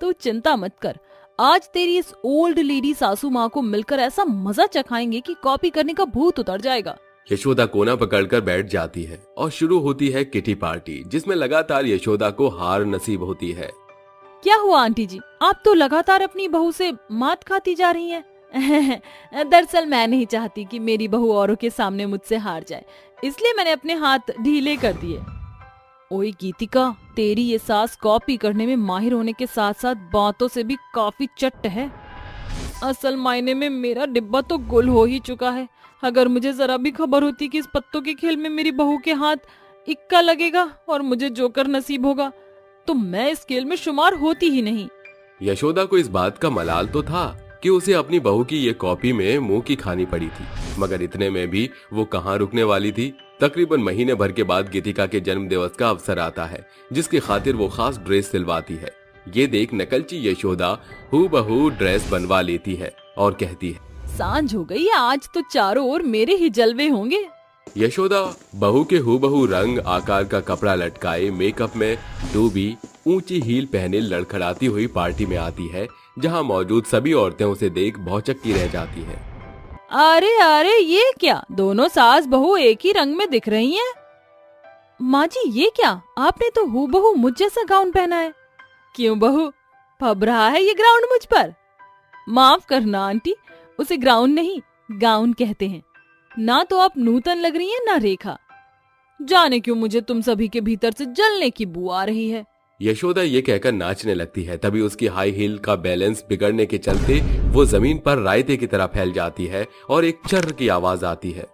तो चिंता मत कर, आज तेरी इस ओल्ड लेडी सासू माँ को मिलकर ऐसा मजा चखाएंगे कि कॉपी करने का भूत उतर जाएगा। यशोदा कोना पकड़कर बैठ जाती है और शुरू होती है किटी पार्टी, जिसमें लगातार यशोदा को हार नसीब होती है। क्या हुआ आंटी जी, आप तो लगातार अपनी बहू से मात खाती जा रही हैं। दरअसल मैं नहीं चाहती कि मेरी बहू औरों के सामने मुझसे हार जाए, इसलिए मैंने अपने हाथ ढीले कर दिए। ओए गीतिका, तेरी ये सास कॉपी करने में माहिर होने के साथ साथ बातों से भी काफी चट्ट है। असल मायने में मेरा डिब्बा तो गुल हो ही चुका है। अगर मुझे जरा भी खबर होती कि इस पत्तों के खेल में मेरी बहू के हाथ इक्का लगेगा और मुझे जोकर नसीब होगा, तो मैं इस खेल में शुमार होती ही नहीं। यशोदा को इस बात का मलाल तो था कि उसे अपनी बहू की ये कॉपी में मुंह की खानी पड़ी थी, मगर इतने में भी वो कहाँ रुकने वाली थी। तकरीबन महीने भर के बाद गीतिका के जन्म दिवस का अवसर आता है, जिसकी खातिर वो खास ड्रेस सिलवाती है। ये देख नकलची यशोदा हूबहू ड्रेस बनवा लेती है और कहती है, सांझ हो गई, आज तो चारों ओर मेरे ही जलवे होंगे। यशोदा बहू के हूबहू रंग आकार का कपड़ा लटकाए, मेकअप में डूबी, ऊंची हील पहने लड़खड़ाती हुई पार्टी में आती है, जहां मौजूद सभी औरतें उसे देख भौचक्की रह जाती हैं। अरे अरे, ये क्या, दोनों सास बहू एक ही रंग में दिख रही हैं। माँ जी, ये क्या, आपने तो हूबहू मुझ जैसा गाउन पहना है। क्यों बहू, फब रहा है ये ग्राउंड मुझ पर? माफ करना आंटी, उसे ग्राउंड नहीं गाउन कहते हैं। ना तो आप नूतन लग रही हैं ना रेखा। जाने क्यों मुझे तुम सभी के भीतर से जलने की बू आ रही है। यशोदा ये कहकर नाचने लगती है। तभी उसकी हाई हील का बैलेंस बिगड़ने के चलते वो जमीन पर रायते की तरह फैल जाती है और एक चर्र की आवाज आती है।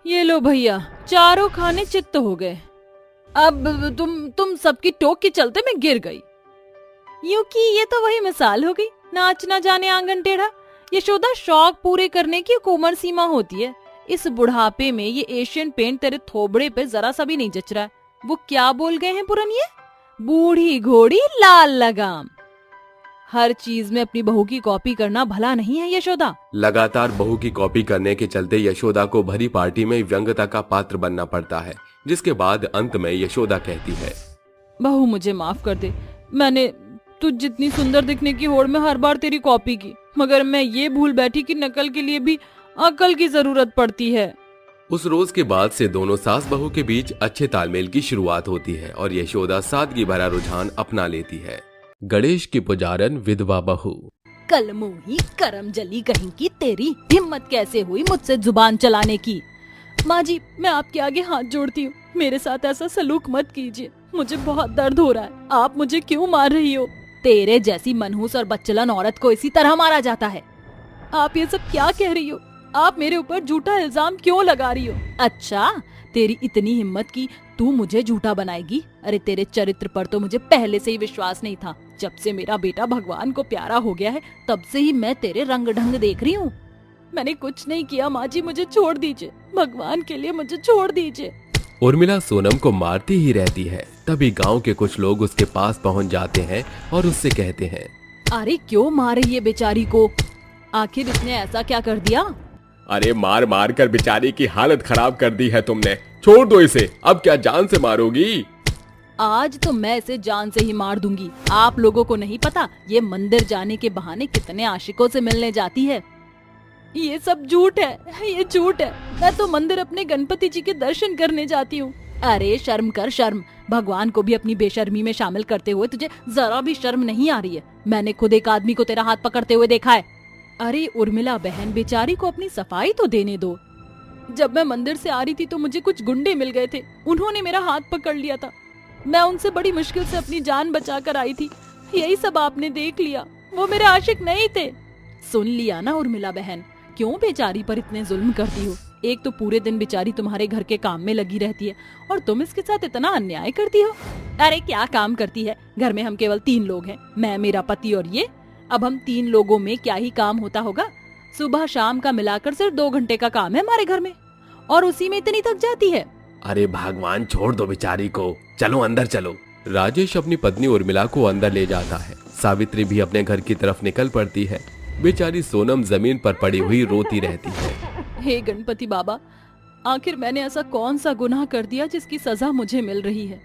ये लो भैया, चारों खाने चित्त हो गए। अब तुम सबकी टोक के चलते मैं गिर गई। यूं कि ये तो वही मिसाल हो गई, नाच ना जाने आंगन टेढ़ा। यशोदा, शौक पूरे करने की एक उम्र सीमा होती है, इस बुढ़ापे में ये एशियन पेंट तेरे थोबड़े पे जरा सा भी नहीं जच रहा है। वो क्या बोल गए हैं पुरनिये? बूढ़ी घोड़ी लाल लगाम। हर चीज में अपनी बहू की कॉपी करना भला नहीं है यशोदा। लगातार बहू की कॉपी करने के चलते यशोदा को भरी पार्टी में व्यंग्यता का पात्र बनना पड़ता है, जिसके बाद अंत में यशोदा कहती है, बहू मुझे माफ कर दे। मैंने तुझ जितनी सुंदर दिखने की होड़ में हर बार तेरी कॉपी की, मगर मैं ये भूल बैठी कि नकल के लिए भी अकल की जरूरत पड़ती है। उस रोज के बाद से दोनों सास बहू के बीच अच्छे तालमेल की शुरुआत होती है और यशोदा सादगी भरा रुझान अपना लेती है। गणेश की पुजारन विधवा बहू। कल मुही करम जली कहीं की, तेरी हिम्मत कैसे हुई मुझसे जुबान चलाने की? माँ जी, मैं आपके आगे हाथ जोड़ती हूँ, मेरे साथ ऐसा सलूक मत कीजिए, मुझे बहुत दर्द हो रहा है। आप मुझे क्यों मार रही हो? तेरे जैसी मनहूस और बच्चलन औरत को इसी तरह मारा जाता है। आप ये सब क्या कह रही हो? आप मेरे ऊपर झूठा इल्जाम क्यों लगा रही हो? अच्छा, तेरी इतनी हिम्मत की तू मुझे झूठा बनाएगी? अरे तेरे चरित्र पर तो मुझे पहले से ही विश्वास नहीं था। जब से मेरा बेटा भगवान को प्यारा हो गया है, तब से ही मैं तेरे रंग ढंग देख रही हूँ। मैंने कुछ नहीं किया माँ जी, मुझे छोड़ दीजिए, भगवान के लिए मुझे छोड़ दीजिए। उर्मिला सोनम को मारती ही रहती है। तभी गांव के कुछ लोग उसके पास पहुंच जाते हैं और उससे कहते हैं, अरे क्यों मार रही है बेचारी को? आखिर इसने ऐसा क्या कर दिया? अरे मार मार कर बेचारी की हालत खराब कर दी है तुमने, छोड़ दो इसे। अब क्या जान से मारोगी? आज तो मैं इसे जान से ही मार दूंगी। आप लोगों को नहीं पता ये मंदिर जाने के बहाने कितने आशिकों से मिलने जाती है। ये सब झूठ है, ये झूठ है। मैं तो मंदिर अपने गणपति जी के दर्शन करने जाती हूँ। अरे शर्म कर शर्म, भगवान को भी अपनी बेशर्मी में शामिल करते हुए तुझे जरा भी शर्म नहीं आ रही है? मैंने खुद एक आदमी को तेरा हाथ पकड़ते हुए देखा है। अरे उर्मिला बहन, बेचारी को अपनी सफाई तो देने दो। जब मैं मंदिर से आ रही थी तो मुझे कुछ गुंडे मिल गए थे, उन्होंने मेरा हाथ पकड़ लिया था। मैं उनसे बड़ी मुश्किल से अपनी जान बचा कर आई थी। यही सब आपने देख लिया, वो मेरे आशिक नहीं थे। सुन लिया ना उर्मिला बहन, क्यों बेचारी पर इतने जुल्म करती हो? एक तो पूरे दिन बेचारी तुम्हारे घर के काम में लगी रहती है और तुम इसके साथ इतना अन्याय करती हो। अरे क्या काम करती है? घर में हम केवल 3 लोग हैं, मैं, मेरा पति और ये। अब हम 3 लोगों में क्या ही काम होता होगा? सुबह शाम का मिलाकर सिर्फ 2 घंटे का काम है हमारे घर में, और उसी में इतनी थक जाती है। अरे भगवान, छोड़ दो बेचारी को, चलो अंदर चलो। राजेश अपनी पत्नी उर्मिला को अंदर ले जाता है। सावित्री भी अपने घर की तरफ निकल पड़ती है। बेचारी सोनम जमीन पर पड़ी हुई रोती रहती है। हे गणपति बाबा, आखिर मैंने ऐसा कौन सा गुनाह कर दिया जिसकी सजा मुझे मिल रही है?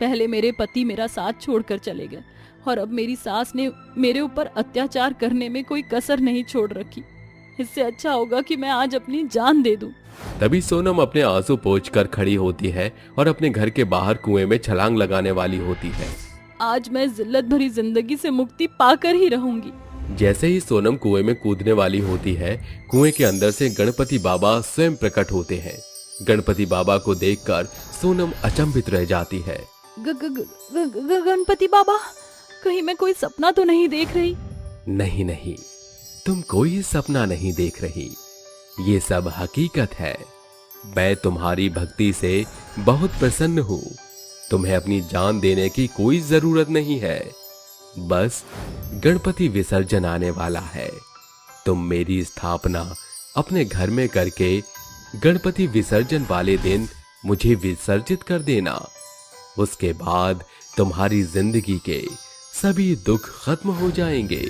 पहले मेरे पति मेरा साथ छोड़कर चले गए और अब मेरी सास ने मेरे ऊपर अत्याचार करने में कोई कसर नहीं छोड़ रखी। इससे अच्छा होगा कि मैं आज अपनी जान दे दूं। तभी सोनम अपने आंसू पोंछकर खड़ी होती है और अपने घर के बाहर कुएं में छलांग लगाने वाली होती है। आज मैं जिल्लत भरी जिंदगी से मुक्ति पाकर ही रहूंगी। जैसे ही सोनम कुएं में कूदने वाली होती है, कुएं के अंदर से गणपति बाबा स्वयं प्रकट होते हैं। गणपति बाबा को देखकर सोनम अचंभित रह जाती है। गणपति बाबा, कहीं मैं कोई सपना तो नहीं देख रही? नहीं नहीं, तुम कोई सपना नहीं देख रही, ये सब हकीकत है। मैं तुम्हारी भक्ति से बहुत प्रसन्न हूँ। तुम्हें अपनी जान देने की कोई जरूरत नहीं है, बस गणपति विसर्जन आने वाला है। तुम मेरी स्थापना अपने घर में करके गणपति विसर्जन वाले दिन मुझे विसर्जित कर देना। उसके बाद तुम्हारी जिंदगी के सभी दुख खत्म हो जाएंगे।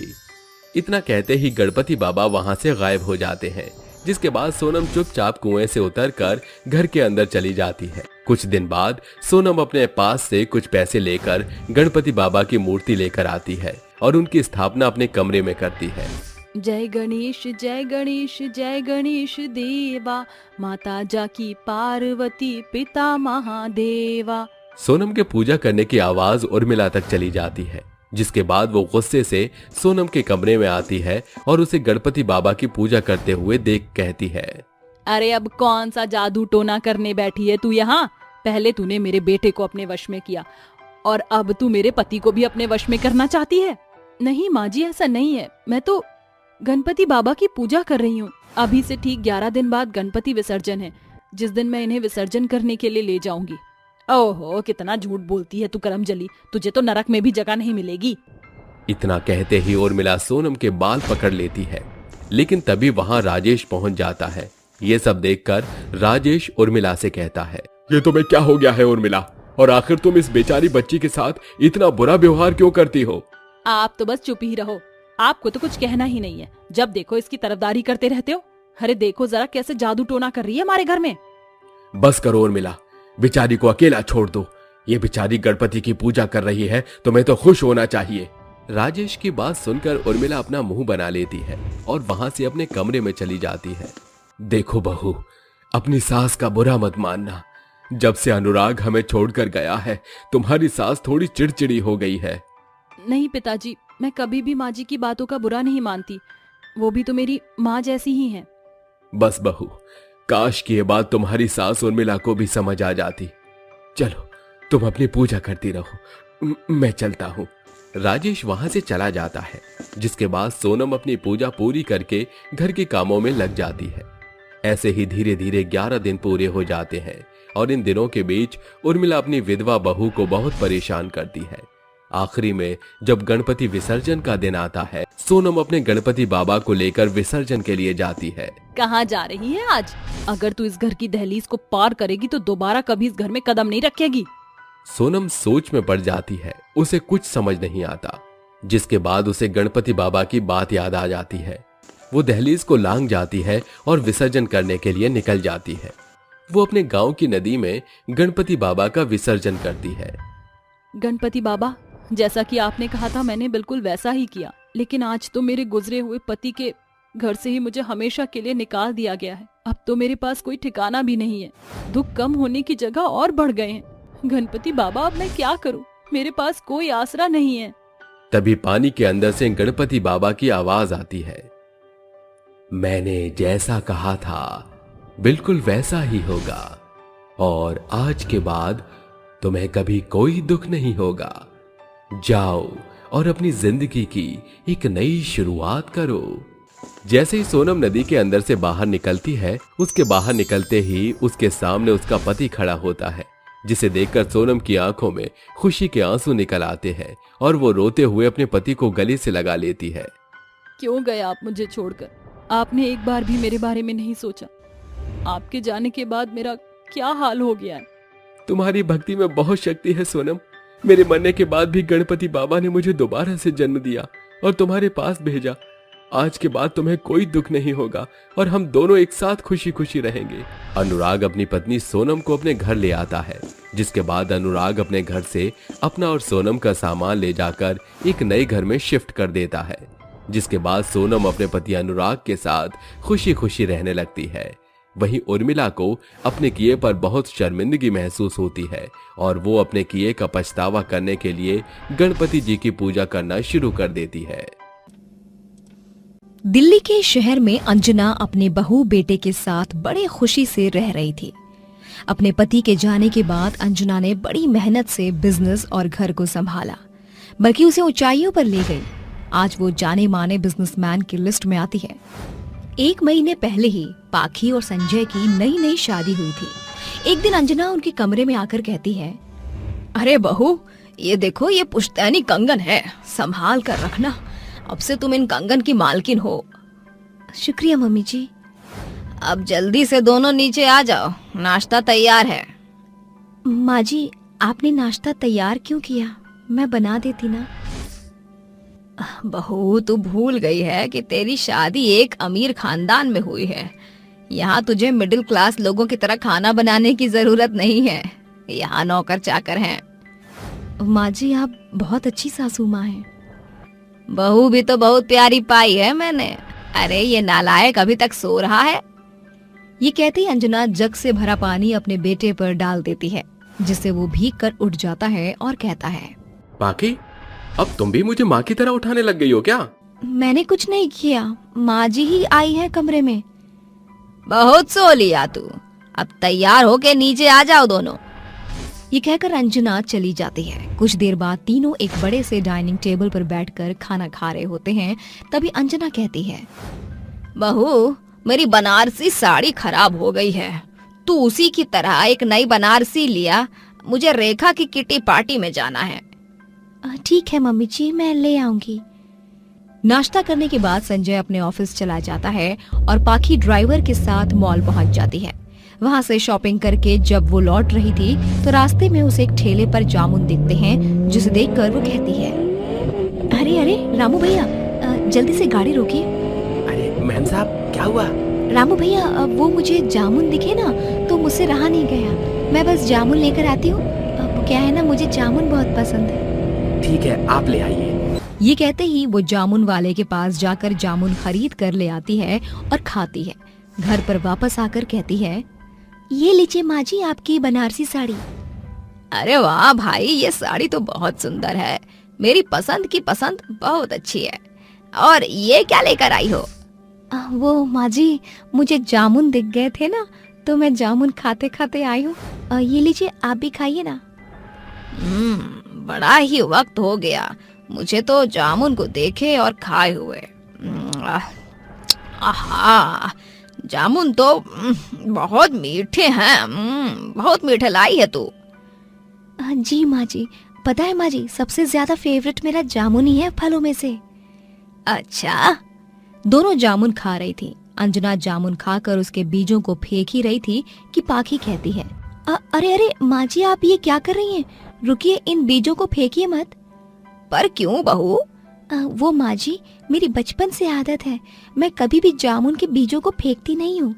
इतना कहते ही गणपति बाबा वहां से गायब हो जाते हैं, जिसके बाद सोनम चुपचाप कुएं से उतरकर घर के अंदर चली जाती है। कुछ दिन बाद सोनम अपने पास से कुछ पैसे लेकर गणपति बाबा की मूर्ति लेकर आती है और उनकी स्थापना अपने कमरे में करती है। जय गणेश जय गणेश जय गणेश देवा, माता जाकी पार्वती पिता महादेवा। सोनम के पूजा करने की आवाज उर्मिला तक चली जाती है, जिसके बाद वो गुस्से से सोनम के कमरे में आती है और उसे गणपति बाबा की पूजा करते हुए देख कहती है, अरे अब कौन सा जादू टोना करने बैठी है तू यहाँ? पहले तूने मेरे बेटे को अपने वश में किया और अब तू मेरे पति को भी अपने वश में करना चाहती है? नहीं माँ जी, ऐसा नहीं है। मैं तो गणपति बाबा की पूजा कर रही हूँ। अभी से ठीक 11 दिन बाद गणपति विसर्जन है, जिस दिन मैं इन्हें विसर्जन करने के लिए ले जाऊंगी। ओहो, कितना झूठ बोलती है तू करमजली, तुझे तो नरक में भी जगह नहीं मिलेगी। इतना कहते ही उर्मिला सोनम के बाल पकड़ लेती है, लेकिन तभी वहां राजेश पहुंच जाता है। ये सब देखकर राजेश उर्मिला से कहता है, ये तुम्हें क्या हो गया है उर्मिला, और आखिर तुम इस बेचारी बच्ची के साथ इतना बुरा व्यवहार क्यों करती हो? आप तो बस चुप ही रहो, आपको तो कुछ कहना ही नहीं है। जब देखो इसकी तरफदारी करते रहते हो। अरे देखो जरा कैसे जादू टोना कर रही है हमारे घर में। बस करो उर्मिला, बेचारी को अकेला छोड़ दो। ये बेचारी गणपति की पूजा कर रही है, तुम्हें तो खुश होना चाहिए। राजेश की बात सुनकर उर्मिला अपना मुंह बना लेती है और वहां से अपने कमरे में चली जाती है। देखो बहू, अपनी सास का बुरा मत मानना। जब से अनुराग हमें छोड़कर गया है, तुम्हारी सास थोड़ी चिड़चिड़ी हो गई है। नहीं पिताजी, मैं कभी भी माँ जी की बातों का बुरा नहीं मानती। वो भी तो मेरी माँ जैसी ही है। बस बहू, काश की ये बात तुम्हारी सास उर्मिला को भी समझ आ जाती। चलो तुम अपनी पूजा करती रहो, मैं चलता हूँ। राजेश वहां से चला जाता है, जिसके बाद सोनम अपनी पूजा पूरी करके घर के कामों में लग जाती है। ऐसे ही धीरे धीरे 11 दिन पूरे हो जाते हैं और इन दिनों के बीच उर्मिला अपनी विधवा बहू को बहुत परेशान करती है। आखिरी में जब गणपति विसर्जन का दिन आता है, सोनम अपने गणपति बाबा को लेकर विसर्जन के लिए जाती है। कहाँ जा रही है आज? अगर तू इस घर की दहलीज को पार करेगी तो दोबारा कभी इस घर में कदम नहीं रखेगी। सोनम सोच में पड़ जाती है, उसे कुछ समझ नहीं आता, जिसके बाद उसे गणपति बाबा की बात याद आ जाती है। वो दहलीज को लांग जाती है और विसर्जन करने के लिए निकल जाती है। वो अपने गांव की नदी में गणपति बाबा का विसर्जन करती है। गणपति बाबा, जैसा कि आपने कहा था मैंने बिल्कुल वैसा ही किया, लेकिन आज तो मेरे गुजरे हुए पति के घर से ही मुझे हमेशा के लिए निकाल दिया गया है। अब तो मेरे पास कोई ठिकाना भी नहीं है। दुख कम होने की जगह और बढ़ गए हैं। गणपति बाबा, अब मैं क्या करूं? मेरे पास कोई आसरा नहीं है। तभी पानी के अंदर से गणपति बाबा की आवाज आती है, मैंने जैसा कहा था बिल्कुल वैसा ही होगा, और आज के बाद तुम्हें कभी कोई दुख नहीं होगा। जाओ और अपनी जिंदगी की एक नई शुरुआत करो। जैसे ही सोनम नदी के अंदर से बाहर निकलती है, उसके बाहर निकलते ही उसके सामने उसका पति खड़ा होता है, जिसे देखकर सोनम की आंखों में खुशी के आंसू निकल आते हैं और वो रोते हुए अपने पति को गले से लगा लेती है। क्यों गए आप मुझे छोड़कर? आपने एक बार भी मेरे बारे में नहीं सोचा। आपके जाने के बाद मेरा क्या हाल हो गया है। तुम्हारी भक्ति में बहुत शक्ति है सोनम। मेरे मरने के बाद भी गणपति बाबा ने मुझे दोबारा से जन्म दिया और तुम्हारे पास भेजा। आज के बाद तुम्हें कोई दुख नहीं होगा और हम दोनों एक साथ खुशी खुशी रहेंगे। अनुराग अपनी पत्नी सोनम को अपने घर ले आता है, जिसके बाद अनुराग अपने घर से अपना और सोनम का सामान ले जाकर एक नए घर में शिफ्ट कर देता है। जिसके बाद सोनम अपने पति अनुराग के साथ खुशी खुशी रहने लगती है। वहीं उर्मिला को अपने किए पर बहुत शर्मिंदगी महसूस होती है और वो अपने किए का पछतावा करने के लिए गणपति जी की पूजा करना शुरू कर देती है। दिल्ली के शहर में अंजना अपने बहू बेटे के साथ बड़े खुशी से रह रही थी। अपने पति के जाने के बाद अंजना ने बड़ी मेहनत से बिजनेस और घर को संभाला, बल्कि उसे ऊंचाइयों पर ले गई। आज वो जाने माने बिजनेसमैन की लिस्ट में आती है। 1 महीने पहले ही पाखी और संजय की नई नई शादी हुई थी। एक दिन अंजना उनके कमरे में आकर कहती है, अरे बहू, ये देखो, ये पुश्तैनी कंगन है, संभाल कर रखना। अब से तुम इन कंगन की मालकिन हो। शुक्रिया मम्मी जी। अब जल्दी से दोनों नीचे आ जाओ, नाश्ता तैयार है। माँ जी, आपने नाश्ता तैयार क्यों किया? मैं बना देती ना। बहू, तू भूल गई है कि तेरी शादी एक अमीर खानदान में हुई है। यहाँ तुझे मिडिल क्लास लोगों की तरह खाना बनाने की जरूरत नहीं है। यहाँ नौकर चाकर हैं। माँ जी, आप बहुत अच्छी सासू माँ हैं। बहू भी तो बहुत प्यारी पाई है मैंने। अरे ये नालायक अभी तक सो रहा है। ये कहते ही अंजना जग से भरा पानी अपने बेटे पर डाल देती है, जिससे वो भीग कर उठ जाता है और कहता है, पाकी, अब तुम भी मुझे माँ की तरह उठाने लग गई हो क्या? मैंने कुछ नहीं किया, माँ जी ही आई है कमरे में। बहुत सो लिया तू, अब तैयार होके नीचे आ जाओ दोनों। ये कहकर अंजना चली जाती है। कुछ देर बाद तीनों एक बड़े से डाइनिंग टेबल पर बैठकर खाना खा रहे होते हैं। तभी अंजना कहती है, बहू, मेरी बनारसी साड़ी खराब हो गई है। तू उसी की तरह एक नई बनारसी लिया। मुझे रेखा की किटी पार्टी में जाना है। ठीक है मम्मी जी, मैं ले आऊंगी। नाश्ता करने के बाद संजय अपने ऑफिस चला जाता है और पाखी ड्राइवर के साथ मॉल पहुंच जाती है। वहां से शॉपिंग करके जब वो लौट रही थी तो रास्ते में उसे एक ठेले पर जामुन दिखते हैं, जिसे देखकर वो कहती है, अरे अरे रामू भैया, जल्दी से गाड़ी रोकिए। अरे मैम साहब, क्या हुआ? रामू भैया, वो मुझे जामुन दिखे ना तो मुझसे रहा नहीं गया। मैं बस जामुन लेकर आती हूँ। क्या है ना, मुझे जामुन बहुत पसंद है। ठीक है, आप ले आइए। ये कहते ही वो जामुन वाले के पास जाकर जामुन खरीद कर ले आती है और खाती है। घर पर वापस आकर कहती है, ये लीजिए माँ जी आपकी बनारसी साड़ी। अरे वाह भाई, ये साड़ी तो बहुत सुंदर है, मेरी पसंद की पसंद बहुत अच्छी है। और ये क्या लेकर आई हो? वो माँ जी, मुझे जामुन दिख गए थे ना तो मैं जामुन खाते खाते आई हूँ। ये लीजिए, आप भी खाइए ना। बड़ा ही वक्त हो गया मुझे तो जामुन को देखे और खाए हुए। आहा, जामुन तो बहुत मीठे हैं। बहुत मीठे लाई है तू। जी माँ जी, पता है माँ जी, सबसे ज्यादा फेवरेट मेरा जामुन ही है फलों में से। अच्छा। दोनों जामुन खा रही थी। अंजना जामुन खाकर उसके बीजों को फेंक ही रही थी कि पाखी कहती है, अरे अरे माँ जी, आप ये क्या कर रही हैं? रुकिए, इन बीजों को फेंकिए मत। पर क्यों बहू? वो माँ जी, मेरी बचपन से आदत है, मैं कभी भी जामुन के बीजों को फेंकती नहीं हूँ।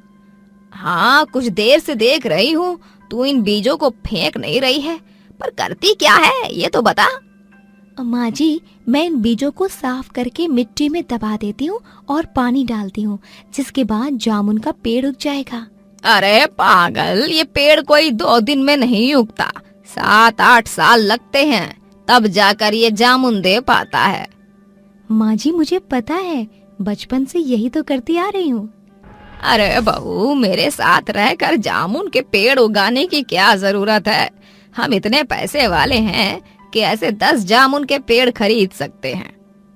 हाँ, कुछ देर से देख रही हूँ तू इन बीजों को फेंक नहीं रही है, पर करती क्या है ये तो बता। माँ जी, मैं इन बीजों को साफ करके मिट्टी में दबा देती हूँ और पानी डालती हूँ, जिसके बाद जामुन का पेड़ उग जाएगा। अरे पागल, ये पेड़ कोई 2 दिन में नहीं उगता, 7-8 साल लगते हैं, तब जाकर ये जामुन दे पाता है। माँ जी, मुझे पता है, बचपन से यही तो करती आ रही हूँ। अरे बहू, मेरे साथ रहकर जामुन के पेड़ उगाने की क्या जरूरत है? हम इतने पैसे वाले हैं कि ऐसे 10 जामुन के पेड़ खरीद सकते हैं।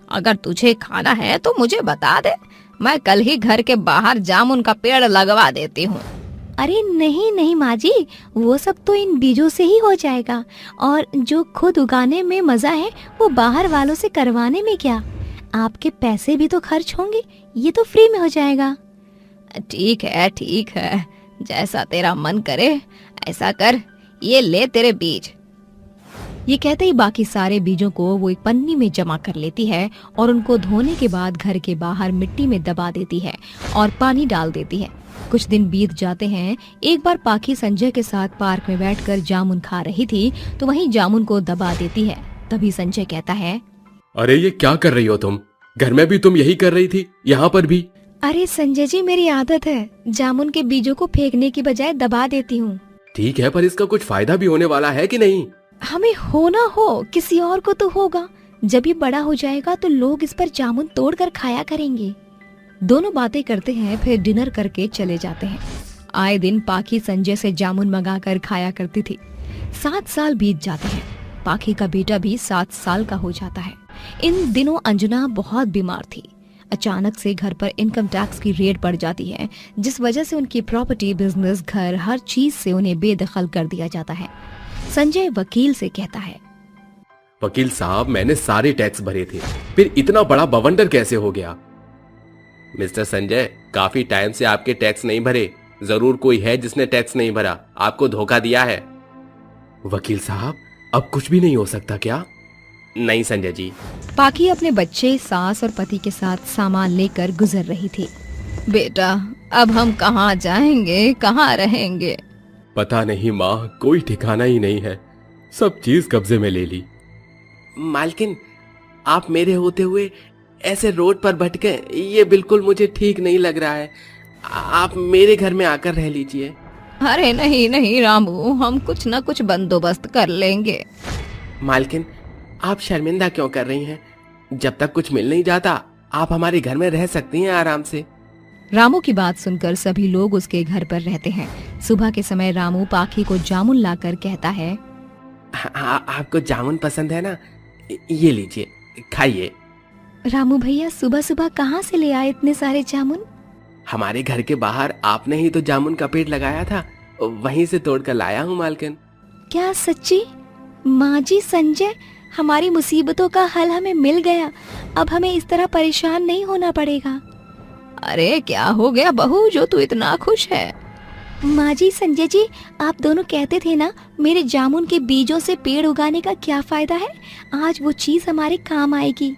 अगर तुझे खाना है तो मुझे बता दे, मैं कल ही घर के बाहर जामुन का पेड़ लगवा देती हूँ। अरे नहीं नहीं माँ जी, वो सब तो इन बीजों से ही हो जाएगा, और जो खुद उगाने में मजा है वो बाहर वालों से करवाने में क्या? आपके पैसे भी तो खर्च होंगे, ये तो फ्री में हो जाएगा। ठीक है, जैसा तेरा मन करे ऐसा कर, ये ले तेरे बीज। ये कहते ही बाकी सारे बीजों को वो एक पन्नी में जमा कर लेती है और उनको धोने के बाद घर के बाहर मिट्टी में दबा देती है और पानी डाल देती है। कुछ दिन बीत जाते हैं। एक बार पाखी संजय के साथ पार्क में बैठकर जामुन खा रही थी तो वहीं जामुन को दबा देती है। तभी संजय कहता है, अरे ये क्या कर रही हो तुम? घर में भी तुम यही कर रही थी, यहाँ पर भी? अरे संजय जी, मेरी आदत है, जामुन के बीजों को फेंकने की बजाय दबा देती हूँ। ठीक है, पर इसका कुछ फायदा भी होने वाला है कि नहीं? हमें हो ना हो, किसी और को तो होगा। जब ये बड़ा हो जाएगा तो लोग इस पर जामुन तोड़कर खाया करेंगे। दोनों बातें करते हैं, फिर डिनर करके चले जाते हैं। आए दिन पाखी संजय से जामुन मंगाकर खाया करती थी। 7 साल बीत जाते हैं। पाखी का बेटा भी 7 साल का हो जाता है। इन दिनों अंजना बहुत बीमार थी। अचानक से घर पर इनकम टैक्स की रेड पड़ जाती है, जिस वजह से उनकी प्रॉपर्टी, बिजनेस, घर, हर चीज से उन्हें बेदखल कर दिया जाता है। संजय वकील से कहता है, वकील साहब, मैंने सारे टैक्स भरे थे, फिर इतना बड़ा बवंडर कैसे हो गया? मिस्टर संजय, काफी टाइम से आपके टैक्स नहीं भरे, जरूर कोई है जिसने टैक्स नहीं भरा, आपको धोखा दिया है। वकील साहब, अब कुछ भी नहीं हो सकता क्या? नहीं संजय जी। पाखी अपने बच्चे, सास और पति के साथ सामान लेकर गुजर रही थी। बेटा, अब हम कहाँ जाएंगे, कहाँ रहेंगे? पता नहीं माँ, कोई ठिकाना ही नहीं है, सब चीज कब्जे में ले ली। मालकिन, आप मेरे होते हुए ऐसे रोड पर भटके, ये बिल्कुल मुझे ठीक नहीं लग रहा है। आप मेरे घर में आकर रह लीजिए। अरे नहीं नहीं रामू, हम कुछ न कुछ बंदोबस्त कर लेंगे। मालकिन, आप शर्मिंदा क्यों कर रही हैं? जब तक कुछ मिल नहीं जाता, आप हमारे घर में रह सकती हैं आराम से। रामू की बात सुनकर सभी लोग उसके घर पर रहते हैं। सुबह के समय रामू पाखी को जामुन लाकर कहता है, आपको जामुन पसंद है ना? ये लीजिए, खाइए। रामू भैया, सुबह सुबह कहाँ से ले आए इतने सारे जामुन? हमारे घर के बाहर आपने ही तो जामुन का पेड़ लगाया था, वहीं से तोड़ कर लाया हूँ मालकिन। क्या सच्ची? माँ जी, संजय, हमारी मुसीबतों का हल हमें मिल गया। अब हमें इस तरह परेशान नहीं होना पड़ेगा। अरे क्या हो गया बहू जो तू इतना खुश है? माँ जी, संजय जी, आप दोनों कहते थे ना मेरे जामुन के बीजों से पेड़ उगाने का क्या फायदा है। आज वो चीज हमारे काम आएगी।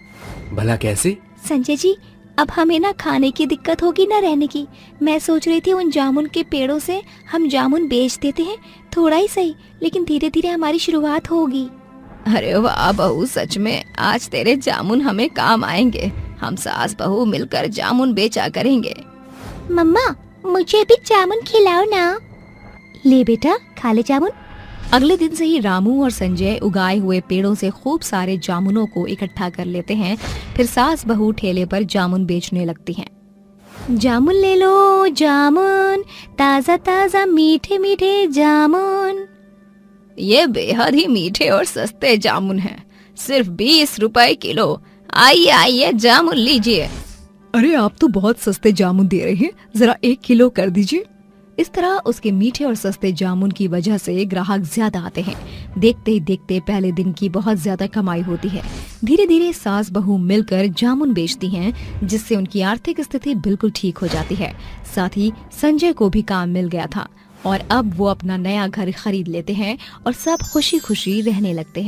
भला कैसे? संजय जी, अब हमें ना खाने की दिक्कत होगी ना रहने की। मैं सोच रही थी उन जामुन के पेड़ों से हम जामुन बेच देते हैं, थोड़ा ही सही, लेकिन धीरे धीरे हमारी शुरुआत होगी। अरे वाह बहू, सच में आज तेरे जामुन हमें काम आएंगे। हम सास बहू मिलकर जामुन बेचा करेंगे। मम्मा, मुझे भी जामुन खिलाओ ना। ले बेटा, खा ले जामुन। अगले दिन से ही रामू और संजय उगाए हुए पेड़ों से खूब सारे जामुनों को इकट्ठा कर लेते हैं। फिर सास बहू ठेले पर जामुन बेचने लगती हैं। जामुन ले लो जामुन, ताजा ताजा मीठे मीठे जामुन। ये बेहद ही मीठे और सस्ते जामुन हैं, सिर्फ 20 रुपए किलो। आइए आइए जामुन लीजिए। अरे आप तो बहुत सस्ते जामुन दे रहे हैं, जरा 1 किलो कर दीजिए। इस तरह उसके मीठे और सस्ते जामुन की वजह से ग्राहक ज्यादा आते हैं। देखते ही देखते पहले दिन की बहुत ज्यादा कमाई होती है। धीरे धीरे सास बहू मिलकर जामुन बेचती हैं, जिससे उनकी आर्थिक स्थिति बिल्कुल ठीक हो जाती है। साथ ही संजय को भी काम मिल गया था और अब वो अपना नया घर खरीद लेते हैं और सब खुशी खुशी रहने लगते हैं।